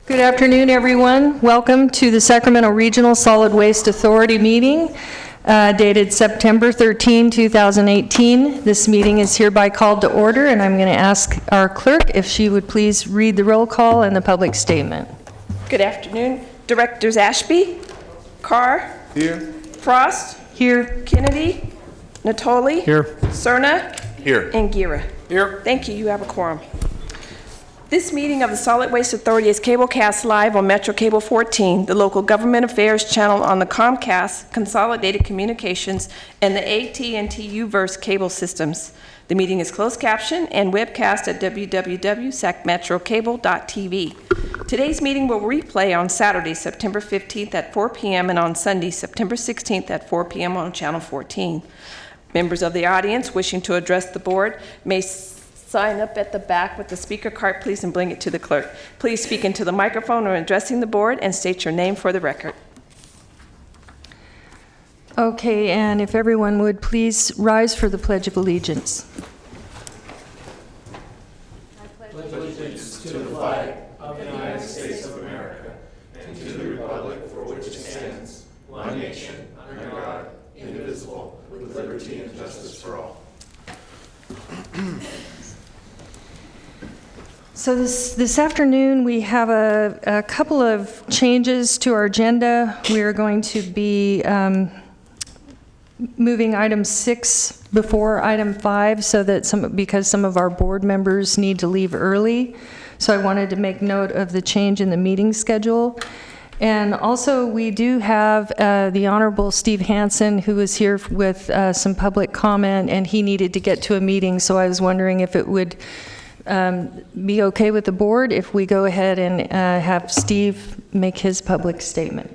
Good afternoon, everyone. Welcome to the Sacramento Regional Solid Waste Authority meeting dated September 13, 2018. This meeting is hereby called to order, and I'm going to ask our clerk if she would please read the roll call and the public statement. Good afternoon. Directors Ashby, Carr. Here. Frost. Here. Kennedy. Natoli. Here. Cerna. Here. And Gira. Here. Thank you. You have a quorum. This meeting of the Solid Waste Authority is cablecast live on Metro Cable 14, the local government affairs channel on the Comcast, Consolidated Communications, and the AT&T U-verse cable systems. The meeting is closed caption and webcast at www.sacmetrocable.tv. Today's meeting will replay on Saturday, September 15th at 4 p.m. and on Sunday, September 16th at 4 p.m. on Channel 14. Members of the audience wishing to address the board may sign up at the back with the speaker card, please, and bring it to the clerk. Please speak into the microphone when addressing the board and state your name for the record. Okay, and if everyone would please rise for the Pledge of Allegiance. I pledge allegiance to the flag of the United States of America and to the republic for which it stands, one nation, under God, indivisible, with liberty and justice for all. So this afternoon we have a couple of changes to our agenda. We are going to be moving item 6 before item 5 so that because some of our board members need to leave early. So I wanted to make note of the change in the meeting schedule. And also we do have the Honorable Steve Hansen, who is here with some public comment, and he needed to get to a meeting, so I was wondering if it would be okay with the board if we go ahead and have Steve make his public statement.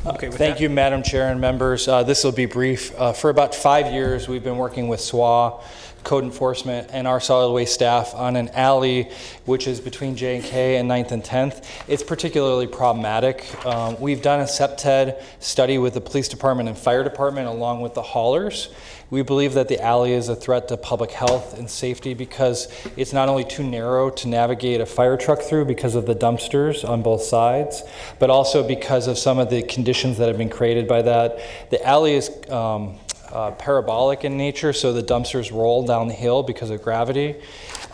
Okay, thank you, Madam Chair and members. This will be brief. For about 5 years, we've been working with SWA, code enforcement, and our solid waste staff on an alley which is between J&K and 9th and 10th. It's particularly problematic. We've done a SEPTED study with the police department and fire department along with the haulers. We believe that the alley is a threat to public health and safety because it's not only too narrow to navigate a fire truck through because of the dumpsters on both sides, but also because of some of the conditions that have been created by that. The alley is parabolic in nature, so the dumpsters roll down the hill because of gravity.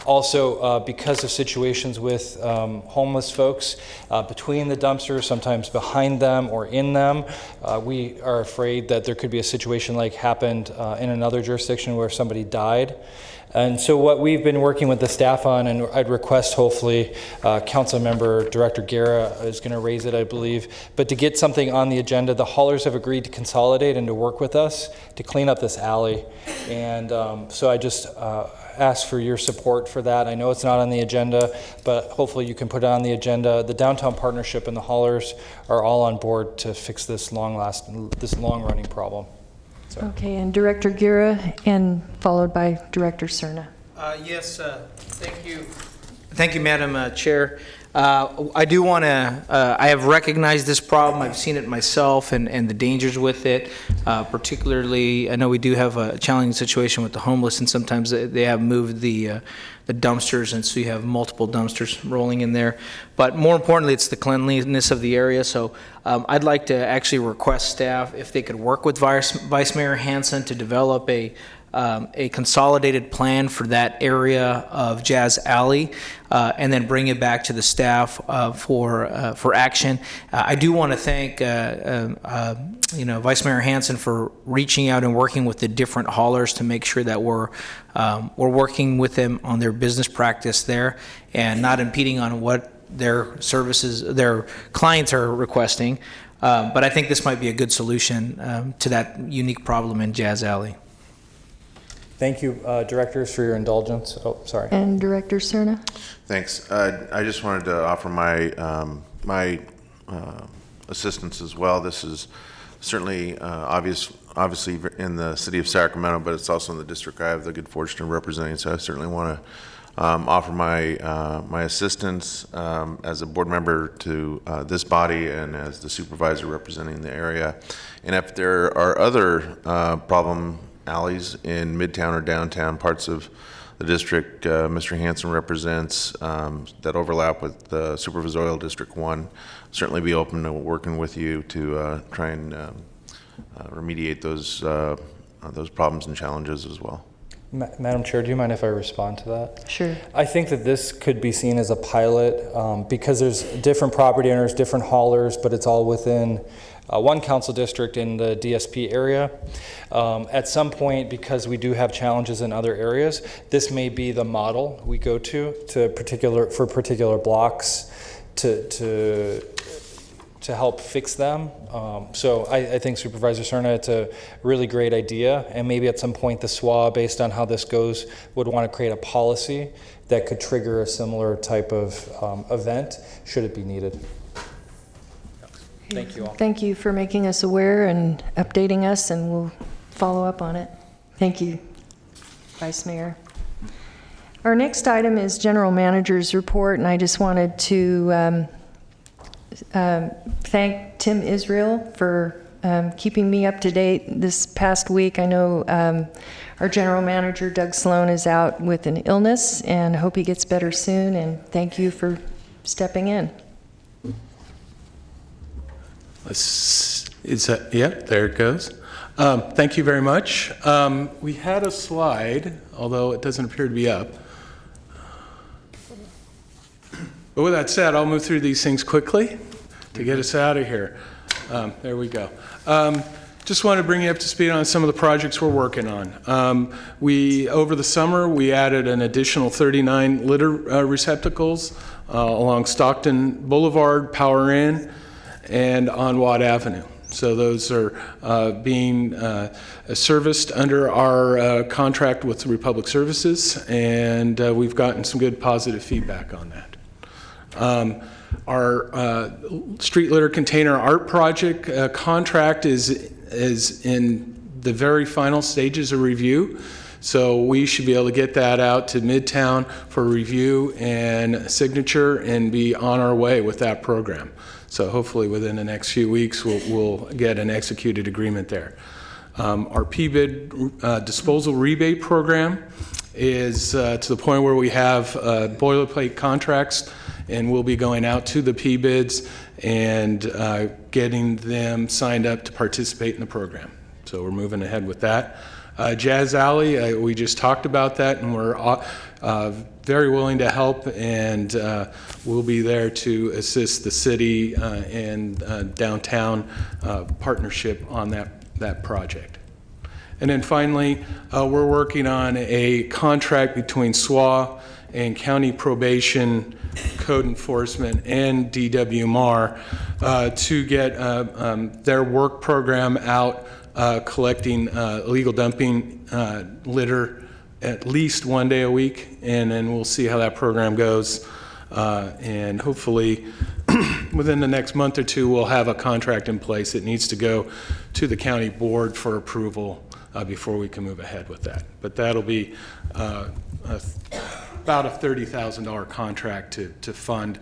Also, because of situations with homeless folks between the dumpsters, sometimes behind them or in them, we are afraid that there could be a situation like happened in another jurisdiction where somebody died. And so what we've been working with the staff on, and I'd request hopefully Council Member Director Guerra is going to raise it, I believe, but to get something on the agenda, the haulers have agreed to consolidate and to work with us to clean up this alley. And so I just ask for your support for that. I know it's not on the agenda, but hopefully you can put it on the agenda. The Downtown Partnership and the haulers are all on board to fix this long-running problem. So. Okay, and Director Guerra, and followed by Director Cerna. Yes, thank you. Thank you, Madam Chair. I do want to, I have recognized this problem. I've seen it myself and the dangers with it. Particularly, I know we do have a challenging situation with the homeless, and sometimes they have moved the dumpsters, and so you have multiple dumpsters rolling in there. But more importantly, it's the cleanliness of the area. So I'd like to actually request staff if they could work with Vice Mayor Hansen to develop a consolidated plan for that area of Jazz Alley, and then bring it back to the staff for action. I do want to thank Vice Mayor Hansen for reaching out and working with the different haulers to make sure that we're working with them on their business practice there and not impeding on what their services, their clients are requesting. But I think this might be a good solution to that unique problem in Jazz Alley. Thank you, directors, for your indulgence. Oh, sorry. And Director Cerna. Thanks. I just wanted to offer my assistance as well. This is certainly obviously in the city of Sacramento, but it's also in the district I have the good fortune of representing. So I certainly want to offer my assistance as a board member to this body and as the supervisor representing the area. And if there are other problem alleys in Midtown or downtown parts of the district Mr. Hanson represents that overlap with Supervisorial District 1. Certainly be open to working with you to try and remediate those problems and challenges as well. Madam Chair, do you mind if I respond to that? Sure. I think that this could be seen as a pilot because there's different property owners, different haulers, but it's all within one council district in the DSP area. At some point, because we do have challenges in other areas, this may be the model we go to for particular blocks to help fix them. So I think Supervisor Cerna, it's a really great idea, and maybe at some point the SWA, based on how this goes, would want to create a policy that could trigger a similar type of event should it be needed. Thank you all. Thank you for making us aware and updating us, and we'll follow up on it. Thank you, Vice Mayor. Our next item is General Manager's report, and I just wanted to thank Tim Israel for keeping me up to date this past week. I know our General Manager, Doug Sloan, is out with an illness, and hope he gets better soon, and thank you for stepping in. Yeah, there it goes. Thank you very much. We had a slide, although it doesn't appear to be up. But with that said, I'll move through these things quickly to get us out of here. There we go. Just want to bring you up to speed on some of the projects we're working on. Over the summer, we added an additional 39 litter receptacles along Stockton Boulevard, Power Inn, and on Watt Avenue. So those are being serviced under our contract with Republic Services, and we've gotten some good positive feedback on that. Our street litter container art project contract is in the very final stages of review. So we should be able to get that out to Midtown for review and signature and be on our way with that program. So hopefully within the next few weeks, we'll get an executed agreement there. Our PBID disposal rebate program is to the point where we have boilerplate contracts, and we'll be going out to the PBIDs and getting them signed up to participate in the program. So we're moving ahead with that. Jazz Alley, we just talked about that, and we're very willing to help, and we'll be there to assist the city and downtown partnership on that project. And then finally, we're working on a contract between SWA and County Probation, Code Enforcement, and DWMR to get their work program out collecting illegal dumping litter at least one day a week, and then we'll see how that program goes. And hopefully within the next month or two, we'll have a contract in place. It needs to go to the county board for approval before we can move ahead with that. But that'll be about a $30,000 contract to fund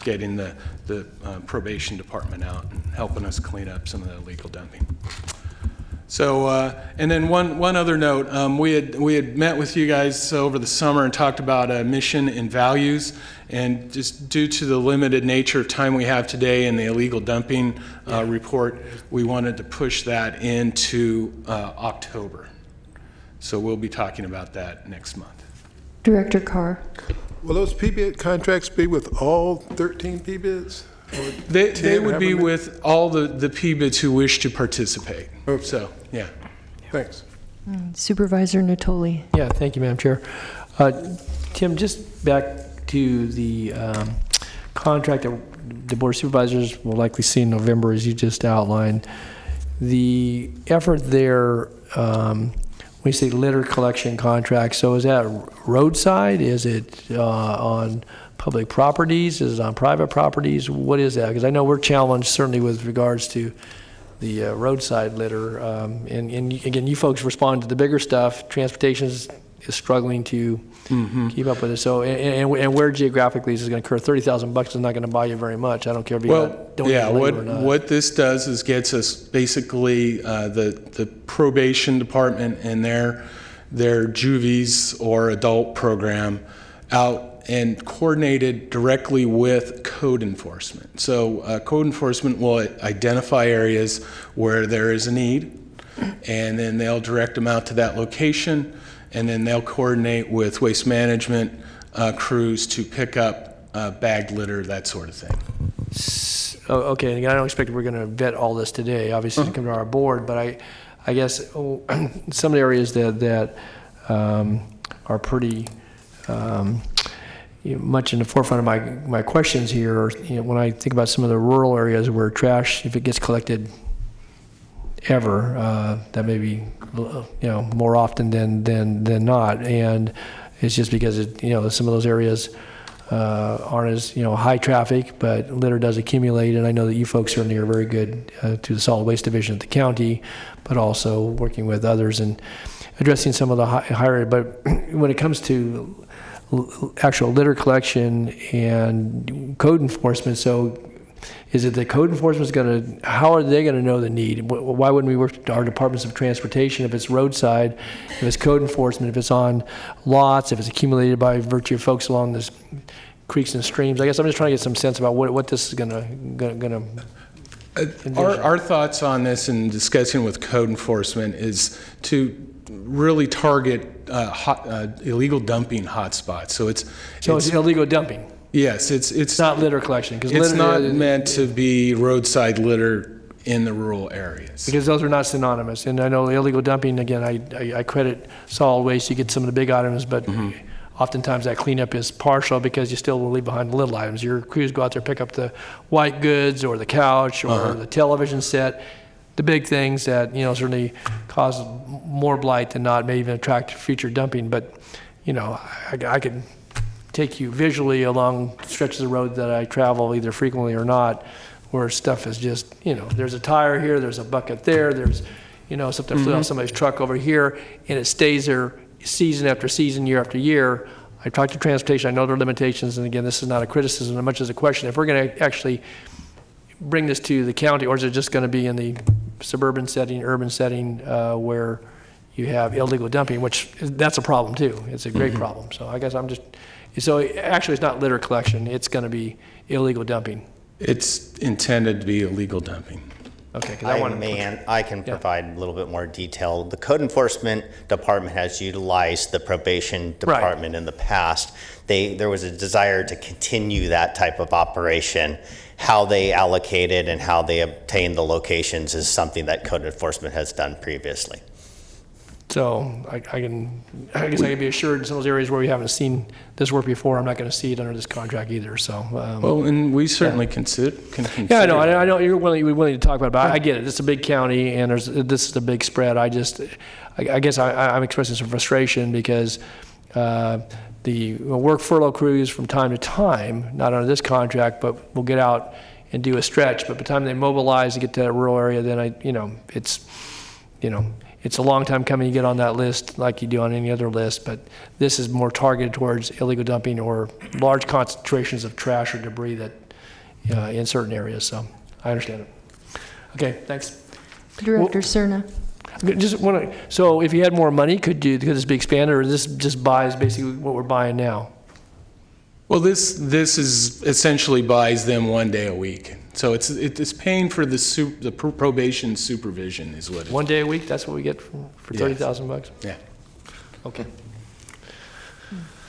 getting the probation department out and helping us clean up some of the illegal dumping. So, and then one other note, we had met with you guys over the summer and talked about mission and values, and just due to the limited nature of time we have today and the illegal dumping report, we wanted to push that into October. So we'll be talking about that next month. Director Carr. Will those PBID contracts be with all 13 PBIDs? They would be with all the PBIDs who wish to participate. Okay. So, yeah. Thanks. Supervisor Natoli. Yeah, thank you, Madam Chair. Tim, just back to the contract that the Board of Supervisors will likely see in November, as you just outlined. The effort there, when you say litter collection contract, so is that roadside? Is it on public properties? Is it on private properties? What is that? Because I know we're challenged certainly with regards to the roadside litter. And again, you folks respond to the bigger stuff. Transportation is struggling to keep up with it. So, and where geographically is this going to occur? $30,000 is not going to buy you very much. I don't care if you don't yeah. labor or not. What this does is gets us basically the probation department and their juvies or adult program out and coordinated directly with code enforcement. So code enforcement will identify areas where there is a need, and then they'll direct them out to that location, and then they'll coordinate with waste management crews to pick up bagged litter, that sort of thing. Okay, and again, I don't expect we're going to vet all this today, obviously, to come to our board, but I guess some of the areas that are pretty much in the forefront of my questions here are, when I think about some of the rural areas where trash, if it gets collected ever, that may be more often than not, and it's just because some of those areas aren't as high traffic, but litter does accumulate, and I know that you folks certainly are very good to the solid waste division at the county, but also working with others and addressing some of the higher. But when it comes to actual litter collection and code enforcement, so is it the code enforcement how are they going to know the need? Why wouldn't we work with our departments of transportation if it's roadside, if it's code enforcement, if it's on lots, if it's accumulated by virtue of folks along the creeks and streams? I guess I'm just trying to get some sense about what this is going to Our thoughts on this and discussing with code enforcement is to really target illegal dumping hotspots. So it's illegal dumping. Yes, it's not litter collection, because it's not meant to be roadside litter in the rural areas. Because those are not synonymous. And I know illegal dumping, again, I credit solid waste, you get some of the big items, but oftentimes that cleanup is partial because you still will leave behind the little items. Your crews go out there, pick up the white goods or the couch or the television set, the big things that certainly cause more blight than not, may even attract future dumping. But I could take you visually along stretches of road that I travel either frequently or not, where stuff is just, there's a tire here, there's a bucket there, there's, something flew off somebody's truck over here, and it stays there season after season, year after year. I talked to transportation, I know there are limitations, and again, this is not a criticism as much as a question. If we're going to actually bring this to the county, or is it just going to be in the suburban setting, urban setting, where you have illegal dumping, which that's a problem too. It's a great problem. So I guess so actually it's not litter collection, it's going to be illegal dumping. It's intended to be illegal dumping. Okay, I can provide a little bit more detail. The code enforcement department has utilized the probation department in the past. There was a desire to continue that type of operation. How they allocated and how they obtained the locations is something that code enforcement has done previously. So I guess I can be assured in some of those areas where we haven't seen this work before, I'm not going to see it under this contract either. So well, and we certainly can consider. Yeah, I know you're willing to talk about it, but I get it. It's a big county, and this is a big spread. I guess I'm expressing some frustration because the work furlough crews from time to time, not under this contract, but we'll get out and do a stretch. But by the time they mobilize to get to that rural area, then it's a long time coming to get on that list like you do on any other list, but this is more targeted towards illegal dumping or large concentrations of trash or debris that in certain areas. So I understand it. Okay, thanks. Director Cerna. So if you had more money, could this be expanded, or this just buys basically what we're buying now? Well, this is essentially buys them 1 day a week. So it's paying for the probation supervision is what it is. 1 day a week, that's what we get for $30,000? Yeah. Okay.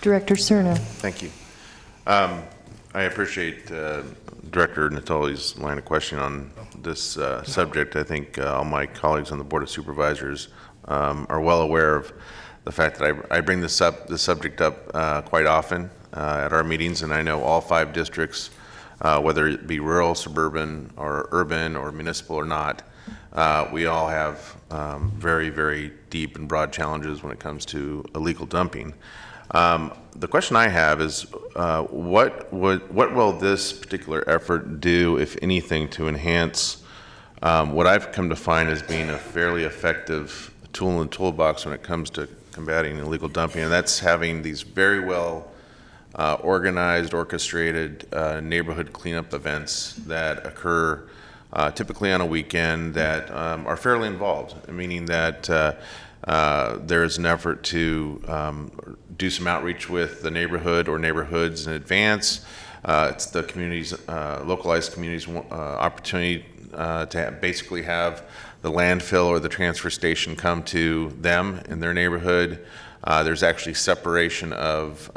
Director Cerna. Thank you. I appreciate Director Natoli's line of questioning on this subject. I think all my colleagues on the Board of Supervisors are well aware of the fact that I bring this subject up quite often at our meetings, and I know all 5 districts, whether it be rural, suburban, or urban, or municipal or not, we all have very, very deep and broad challenges when it comes to illegal dumping. The question I have is, what will this particular effort do, if anything, to enhance what I've come to find as being a fairly effective tool in the toolbox when it comes to combating illegal dumping, and that's having these very well organized, orchestrated neighborhood cleanup events that occur typically on a weekend that are fairly involved, meaning that There's an effort to do some outreach with the neighborhood or neighborhoods in advance. It's the community's, localized community's opportunity to basically have the landfill or the transfer station come to them in their neighborhood. There's actually separation of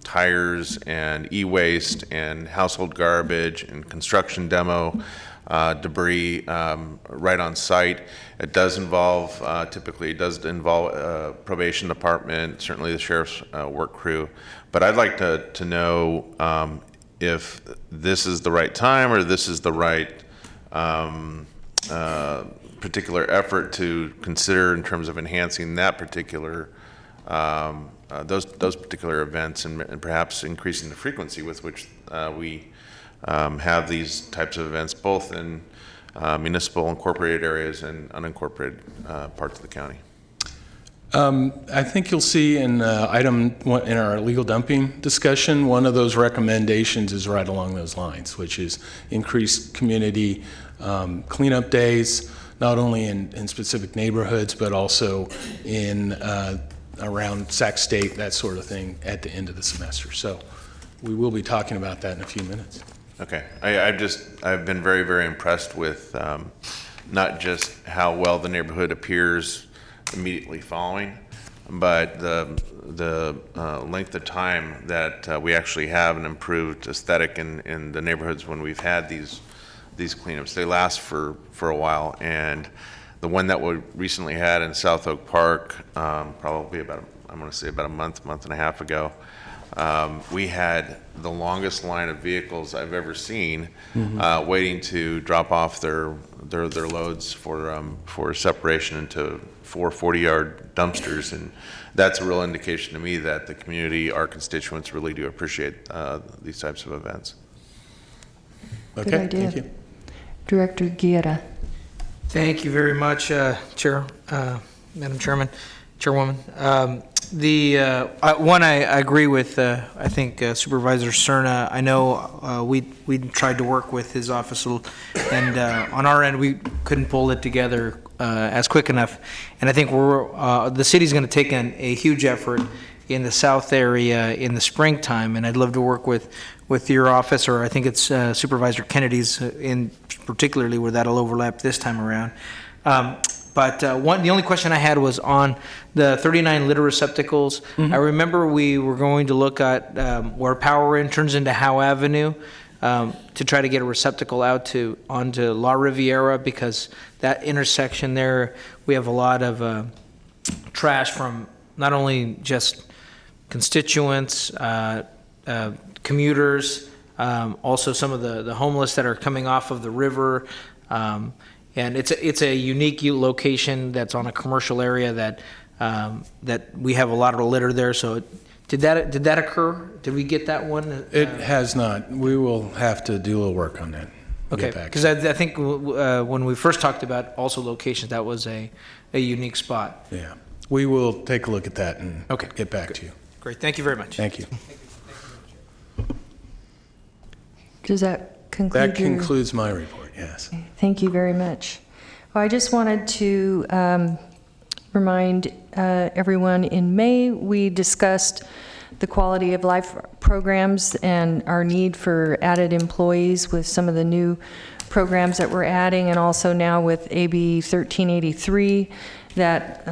tires and e-waste and household garbage and construction demo debris right on site. It does involve, typically it does involve probation department, certainly the sheriff's work crew. But I'd like to know if this is the right time or this is the right particular effort to consider in terms of enhancing that particular those particular events and perhaps increasing the frequency with which we have these types of events, both in municipal incorporated areas and unincorporated parts of the county. I think you'll see in item one, in our illegal dumping discussion, one of those recommendations is right along those lines, which is increased community cleanup days, not only in specific neighborhoods, but also in around Sac State, that sort of thing, at the end of the semester. So we will be talking about that in a few minutes. Okay, I've been very, very impressed with not just how well the neighborhood appears immediately following, but the length of time that we actually have an improved aesthetic in the neighborhoods when we've had these cleanups. They last for a while, and the one that we recently had in South Oak Park, probably about a month and a half ago, we had the longest line of vehicles I've ever seen waiting to drop off their loads for separation into 4 40-yard dumpsters, and that's a real indication to me that the community, our constituents, really do appreciate these types of events. Good Okay, idea. thank you. Director Guerra. Thank you very much, Chair, Madam Chairman, Chairwoman. I agree with, I think, Supervisor Cerna. I know we tried to work with his office, and on our end, we couldn't pull it together as quick enough. And I think the city's going to take a huge effort in the south area in the springtime, and I'd love to work with your office, or I think it's Supervisor Kennedy's in particularly where that'll overlap this time around. But the only question I had was on the 39 litter receptacles. I remember we were going to look at where Power turns into Howe Avenue to try to get a receptacle out onto La Riviera, because that intersection there, we have a lot of trash from not only just constituents, commuters, also some of the homeless that are coming off of the river. And it's a unique location that's on a commercial area that we have a lot of litter there. So did that occur? Did we get that one? It has not. We will have to do a little work on that. Okay, because I think when we first talked about also locations, that was a unique spot. Yeah, we will take a look at that and get back to you. Great, thank you very much. Thank you. Does that conclude That concludes my report, yes. Thank you very much. Well, I just wanted to remind everyone, in May, we discussed the quality of life programs and our need for added employees with some of the new programs that we're adding, and also now with AB 1383, that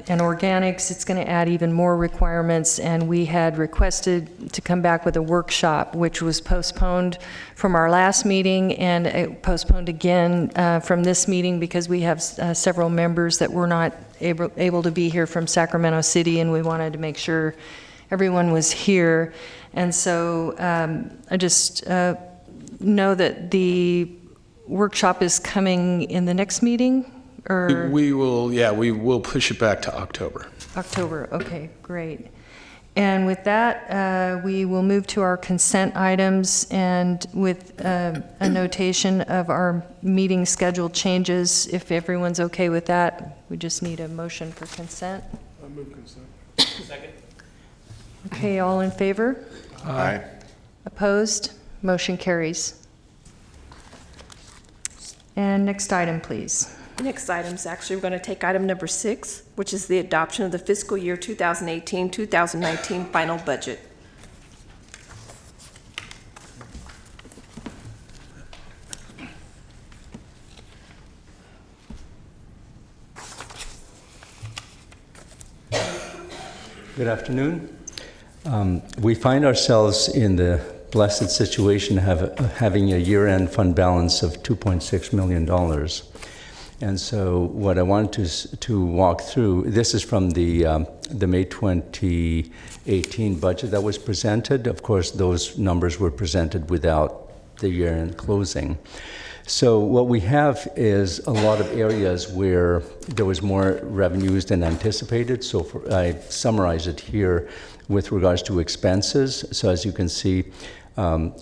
and organics, it's going to add even more requirements, and we had requested to come back with a workshop, which was postponed from our last meeting, and it postponed again from this meeting because we have several members that were not able to be here from Sacramento City, and we wanted to make sure everyone was here. And so I just know that the workshop is coming in the next meeting, or? We will push it back to October. October, okay, great. And with that, we will move to our consent items, and with a notation of our meeting schedule changes, if everyone's okay with that. We just need a motion for consent. I move consent. Second. Okay, all in favor? Aye. Opposed? Motion carries. And next item, please. Next item is actually, we're going to take item number 6, which is the adoption of the fiscal year 2018-2019 final budget. Good afternoon. We find ourselves in the blessed situation of having a year-end fund balance of $2.6 million. And so what I wanted to walk through, this is from the May 2018 budget that was presented. Of course, those numbers were presented without the year-end closing. So what we have is a lot of areas where there was more revenues than anticipated. So I summarize it here with regards to expenses. So as you can see,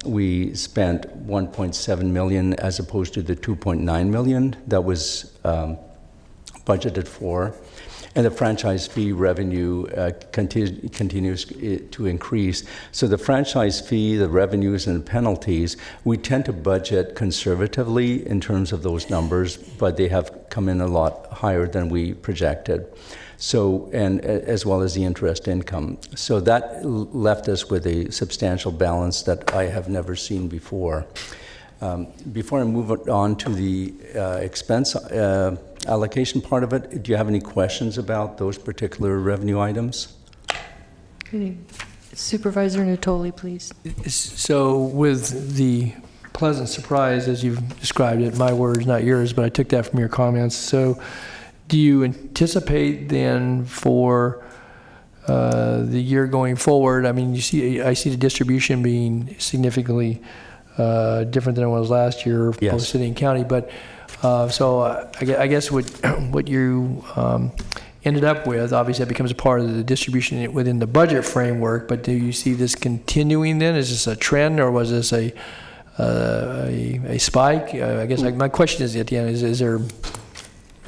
we spent $1.7 million as opposed to the $2.9 million that was budgeted for. And the franchise fee revenue continues to increase. So the franchise fee, the revenues, and the penalties, we tend to budget conservatively in terms of those numbers, but they have come in a lot higher than we projected. So, and as well as the interest income. So that left us with a substantial balance that I have never seen before. Before I move on to the expense allocation part of it, do you have any questions about those particular revenue items? Supervisor Natoli, please. So with the pleasant surprise, as you've described it, my words, not yours, but I took that from your comments. So do you anticipate then for the year going forward, I mean, I see the distribution being significantly different than it was last year, Yes. both city and county, but I guess what you ended up with, obviously that becomes a part of the distribution within the budget framework, but do you see this continuing then? Is this a trend, or was this a spike? I guess my question is at the end, is there,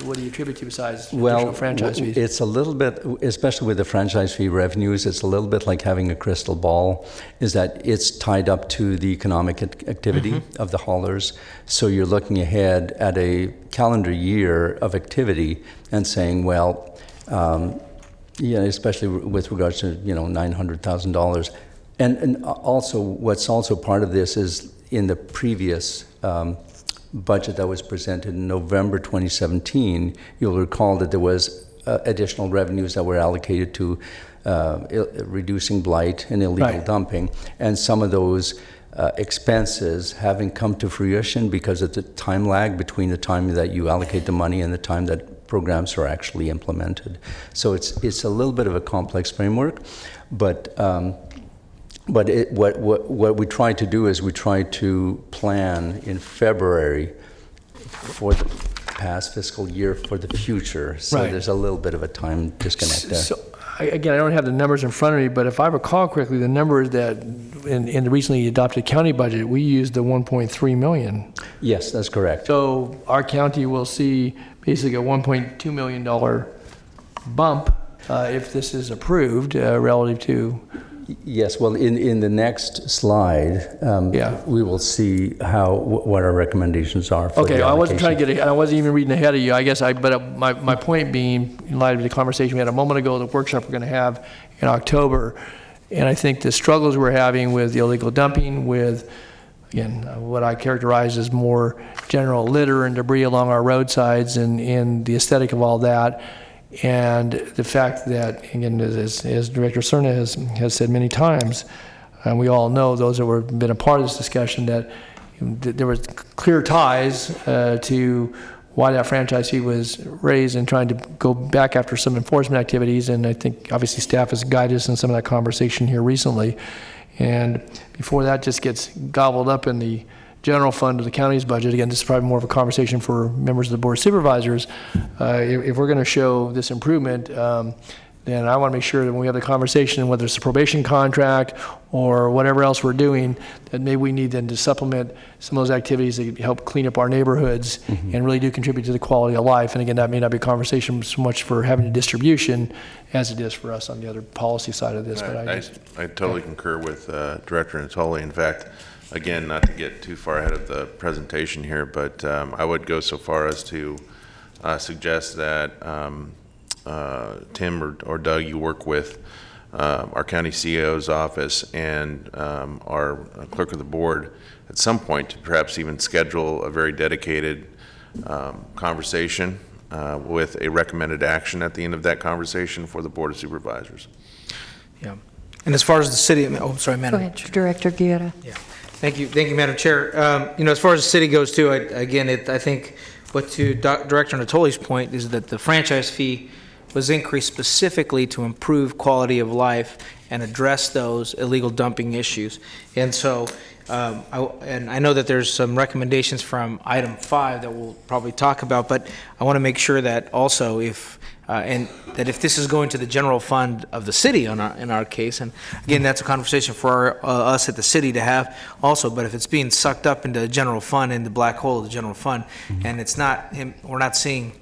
what do you attribute to besides additional franchise fees? It's a little bit, especially with the franchise fee revenues, it's a little bit like having a crystal ball, is that it's tied up to the economic activity of the haulers. So you're looking ahead at a calendar year of activity and saying, well, yeah, especially with regards to, $900,000. And also, what's also part of this is in the previous budget that was presented in November 2017, you'll recall that there was additional revenues that were allocated to reducing blight and illegal dumping, and some of those expenses haven't come to fruition because of the time lag between the time that you allocate the money and the time that programs are actually implemented. So it's a little bit of a complex framework, but what we try to do is we try to plan in February for the past fiscal year for the future. So there's a little bit of a time disconnect there. So, again, I don't have the numbers in front of me, but if I recall correctly, the numbers that in the recently adopted county budget, we used the $1.3 million. Yes, that's correct. So our county will see basically a $1.2 million bump if this is approved relative to. Yes, well, in the next slide, we will see what our recommendations are for the I wasn't trying allocation. to I wasn't even reading ahead of you, I guess, but my point being, in light of the conversation we had a moment ago, the workshop we're going to have in October, and I think the struggles we're having with the illegal dumping, with, again, what I characterize as more general litter and debris along our roadsides and the aesthetic of all that, and the fact that, again, as Director Cerna has said many times, and we all know, those that have been a part of this discussion, that there was clear ties to why that franchise fee was raised and trying to go back after some enforcement activities. And I think obviously staff has guided us in some of that conversation here recently. And before that just gets gobbled up in the general fund of the county's budget, again, this is probably more of a conversation for members of the Board of Supervisors. If we're going to show this improvement, then I want to make sure that when we have the conversation, whether it's a probation contract or whatever else we're doing, that maybe we need then to supplement some of those activities that help clean up our neighborhoods and really do contribute to the quality of life. And again, that may not be a conversation so much for having a distribution as it is for us on the other policy side of this. I totally concur with Director Natoli. In fact, again, not to get too far ahead of the presentation here, but I would go so far as to suggest that Tim or Doug, you work with our county CEO's office and our clerk of the board at some point to perhaps even schedule a very dedicated conversation with a recommended action at the end of that conversation for the Board of Supervisors. Yeah. And as far as the city, oh, sorry, Go Madam. ahead, Director Guerra. Yeah. Thank you, Madam Chair. As far as the city goes too, I think what to Director Natoli's point is that the franchise fee was increased specifically to improve quality of life and address those illegal dumping issues. And so, I know that there's some recommendations from item 5 that we'll probably talk about, but I want to make sure that also if this is going to the general fund of the city in our case, and again, that's a conversation for us at the city to have also, but if it's being sucked up into the general fund, in the black hole of the general fund, and we're not seeing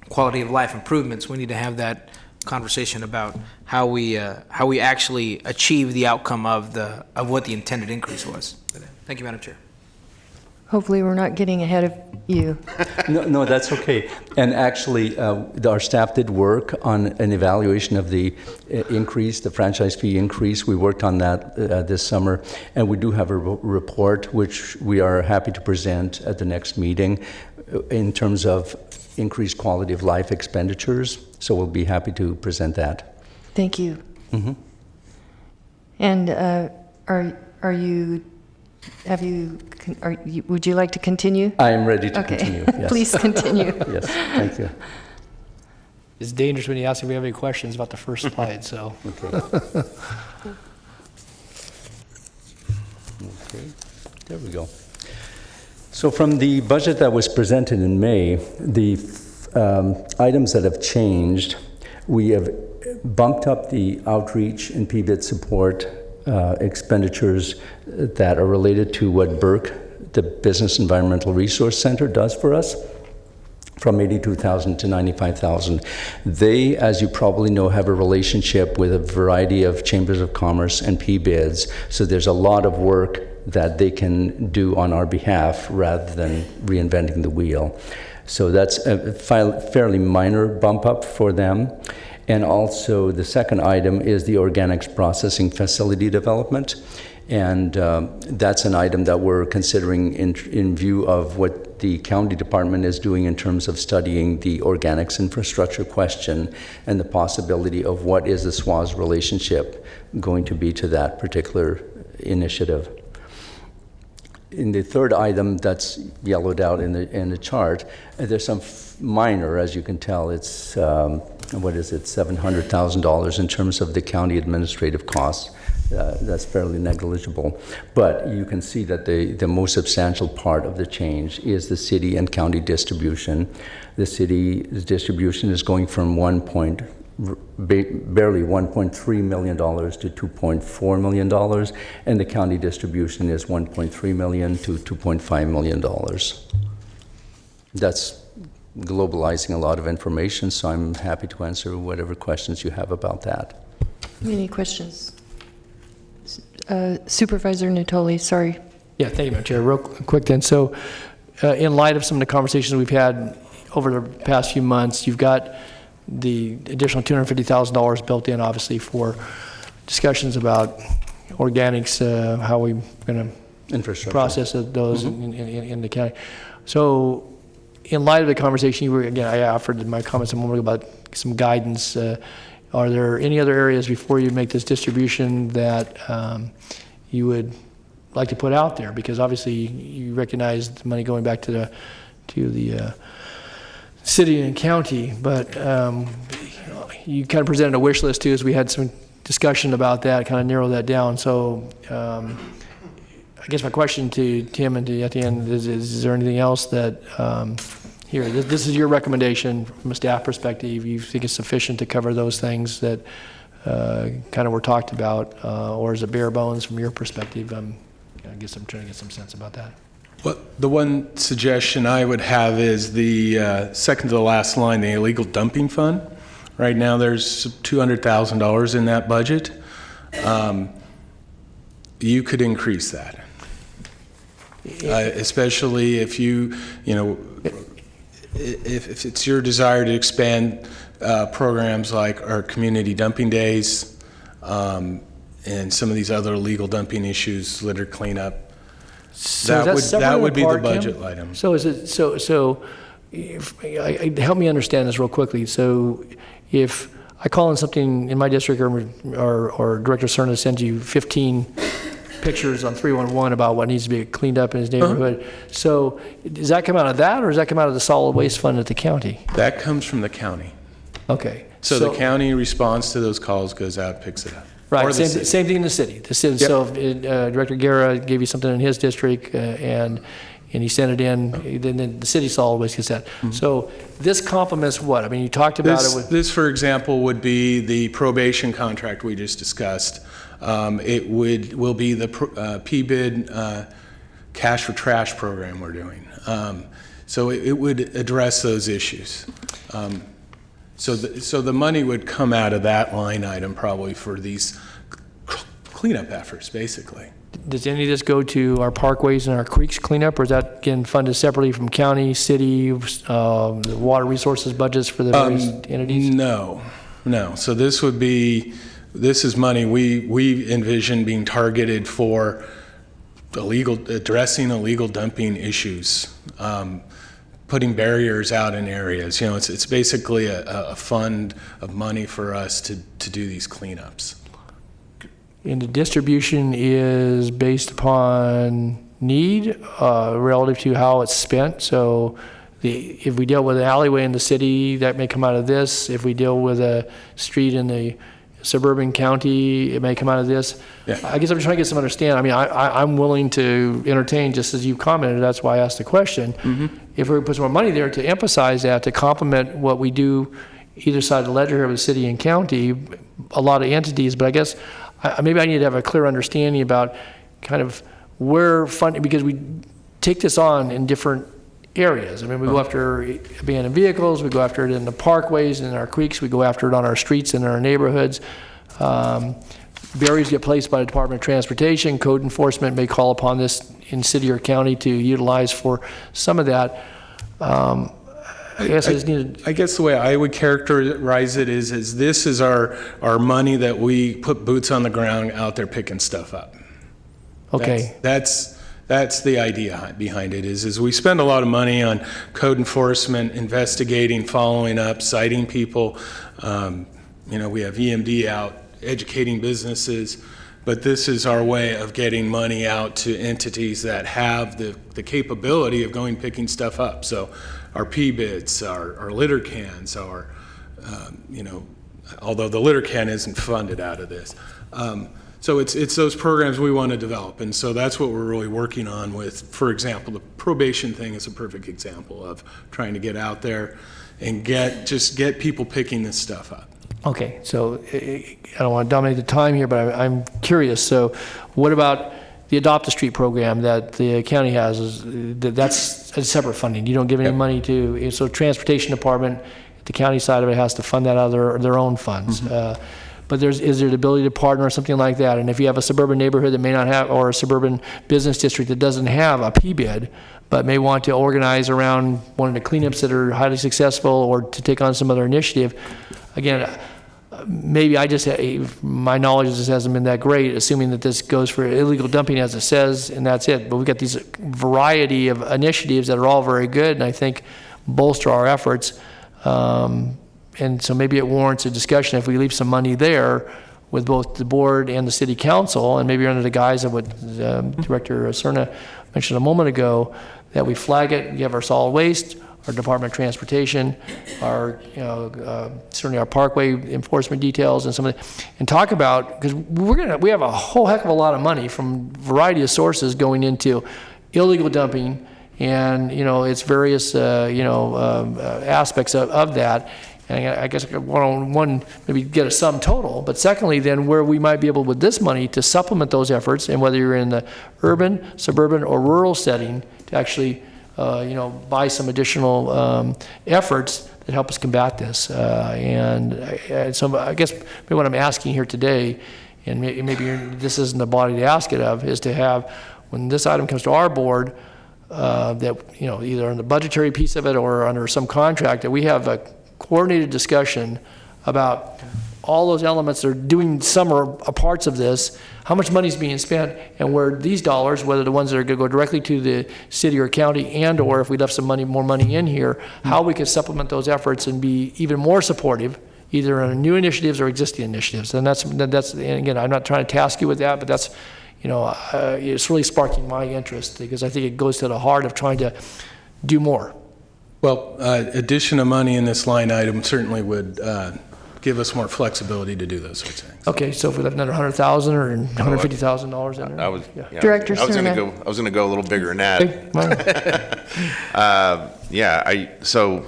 quality of life improvements, we need to have that conversation about how we actually achieve the outcome of what the intended increase was. Thank you, Madam Chair. Hopefully, we're not getting ahead of you. No, that's okay. And actually, our staff did work on an evaluation of the increase, the franchise fee increase. We worked on that this summer, and we do have a report which we are happy to present at the next meeting in terms of increased quality of life expenditures. So we'll be happy to present that. Thank you. Mm-hmm. And would you like to continue? I am ready to Okay. continue. Yes. Please continue. Yes, thank you. It's dangerous when you ask if we have any questions about the first slide, so. Okay. Okay, there we go. So from the budget that was presented in May, the items that have changed, we have bumped up the outreach and PBIT support expenditures that are related to what Burke, the Business Environmental Resource Center, does for us, from $82,000 to $95,000. They, as you probably know, have a relationship with a variety of chambers of commerce and PBIDs, so there's a lot of work that they can do on our behalf rather than reinventing the wheel. So that's a fairly minor bump up for them. And also the second item is the organics processing facility development. And that's an item that we're considering in view of what the county department is doing in terms of studying the organics infrastructure question and the possibility of what is the SWA's relationship going to be to that particular initiative. In the third item that's yellowed out in the chart, there's some minor, as you can tell, it's $700,000 in terms of the county administrative costs. That's fairly negligible. But you can see that the most substantial part of the change is the city and county distribution. The city's distribution is going from barely $1.3 million to $2.4 million, and the county distribution is $1.3 million to $2.5 million. That's globalizing a lot of information, so I'm happy to answer whatever questions you have about that. Any questions? Supervisor Natoli, sorry. Yeah, thank you, Madam Chair. Real quick then. So in light of some of the conversations we've had over the past few months, you've got the additional $250,000 built in, obviously, for discussions about organics, how we're going to process those in the county. So in light of the conversation, I offered in my comments a moment ago about some guidance. Are there any other areas before you make this distribution that you would like to put out there? Because obviously you recognize the money going back to the city and county, but you kind of presented a wish list too, as we had some discussion about that, kind of narrow that down. So I guess my question to Tim and to Etienne is there anything else that here, this is your recommendation from a staff perspective. You think it's sufficient to cover those things that kind of were talked about, or is it bare bones from your perspective? I guess I'm trying to get some sense about that. Well, the one suggestion I would have is the second to the last line, the illegal dumping fund. Right now, there's $200,000 in that budget. You could increase that, especially if if it's your desire to expand programs like our community dumping days and some of these other illegal dumping issues, litter cleanup, So is that separate that and would be the apart, Kim? budget item. So is it, help me understand this real quickly. So if I call in something in my district or Director Cerna sends you 15 pictures on 311 about what needs to be cleaned up in his neighborhood. So does that come out of that, or does that come out of the solid waste fund at the county? That comes from the county. Okay. So the county responds to those calls, goes out, picks it up. Or Right, the city. same thing in the city. Yep. So Director Guerra gave you something in his district, and he sent it in, then the city solid waste gets that. So this complements what? I mean, you talked about it with... This, for example, would be the probation contract we just discussed. It will be the PBID cash for trash program we're doing. So it would address those issues. So the money would come out of that line item probably for these cleanup efforts, basically. Does any of this go to our parkways and our creeks cleanup, or is that, again, funded separately from county, city, the water resources budgets for the various entities? No. So this is money we envision being targeted for addressing illegal dumping issues, putting barriers out in areas. You know, it's basically a fund of money for us to do these cleanups. And the distribution is based upon need relative to how it's spent. So if we deal with an alleyway in the city, that may come out of this. If we deal with a street in the suburban county, it may come out of this. Yeah. I guess I'm trying to get some understanding. I mean, I'm willing to entertain, just as you commented, that's why I asked the question. If we put some more money there to emphasize that, to complement what we do either side of the ledger here with the city and county, a lot of entities, but I guess maybe I need to have a clear understanding about kind of where funding, because we take this on in different areas. I mean, we go after abandoned vehicles, we go after it in the parkways and in our creeks, we go after it on our streets and in our neighborhoods. Barriers get placed by the Department of Transportation. Code enforcement may call upon this in city or county to utilize for some of that. I guess I just need to... I guess the way I would characterize it is this is our money that we put boots on the ground out there picking stuff up. Okay. That's the idea behind it is we spend a lot of money on code enforcement, investigating, following up, citing people. You know, we have EMD out, educating businesses, but this is our way of getting money out to entities that have the capability of going picking stuff up. So our P-bids, our litter cans, you know, although the litter can isn't funded out of this. So it's those programs we want to develop, and so that's what we're really working on with, for example, the probation thing is a perfect example of trying to get out there and get people picking this stuff up. Okay, so I don't want to dominate the time here, but I'm curious. So what about the Adopt a Street program that the county has? That's a separate funding. You don't give any money to, so transportation department, the county side of it has to fund that out of their own funds. But is there the ability to partner or something like that? And if you have a suburban neighborhood that may not have, or a suburban business district that doesn't have a P-bid, but may want to organize around one of the cleanups that are highly successful or to take on some other initiative, again, maybe my knowledge just hasn't been that great, assuming that this goes for illegal dumping as it says, and that's it. But we've got these variety of initiatives that are all very good, and I think bolster our efforts. And so maybe it warrants a discussion if we leave some money there with both the board and the city council, and maybe under the guise of what Director Cerna mentioned a moment ago, that we flag it. We have our solid waste, our Department of Transportation, our certainly our parkway enforcement details, and some of the, and talk about, because we have a whole heck of a lot of money from a variety of sources going into illegal dumping, and its various aspects of that. And I guess one, maybe get a sum total, but secondly, then where we might be able with this money to supplement those efforts, and whether you're in the urban, suburban, or rural setting, to actually, buy some additional efforts that help us combat this. And so I guess maybe what I'm asking here today, and maybe this isn't the body to ask it of, is to have, when this item comes to our board, that, either on the budgetary piece of it or under some contract, that we have a coordinated discussion about all those elements that are doing some or parts of this, how much money is being spent, and where these dollars, whether the ones that are going to go directly to the city or county, and or if we left some more money in here, how we can supplement those efforts and be even more supportive, either on new initiatives or existing initiatives. And and again, I'm not trying to task you with that, but that's, it's really sparking my interest, because I think it goes to the heart of trying to do more. Well, addition of money in this line item certainly would give us more flexibility to do those sorts of things. Okay, so if we left another $100,000 or $150,000 in there? Yeah. Director I was Cerna. going to go a little bigger than that. Okay, well, So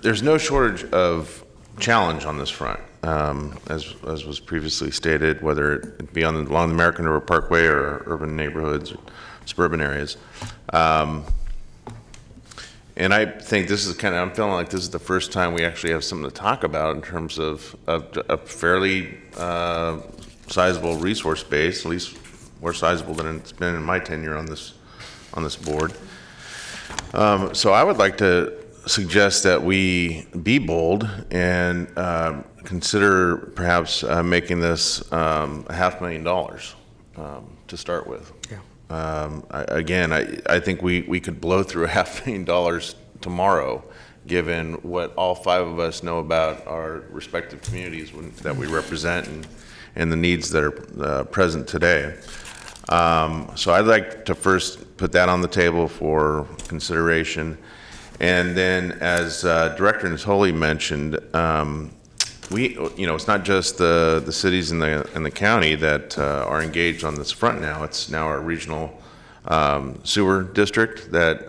there's no shortage of challenge on this front, as was previously stated, whether it be along the American River Parkway or urban neighborhoods, or suburban areas. And I think this is I'm feeling like this is the first time we actually have something to talk about in terms of a fairly sizable resource base, at least more sizable than it's been in my tenure on this board. So I would like to suggest that we be bold and consider perhaps making this $500,000 to start with. Yeah. I think we could blow through $500,000 tomorrow, given what all five of us know about our respective communities that we represent and the needs that are present today. So I'd like to first put that on the table for consideration. And then, as Director Natoli mentioned, it's not just the cities in the county that are engaged on this front now. It's now our regional sewer district that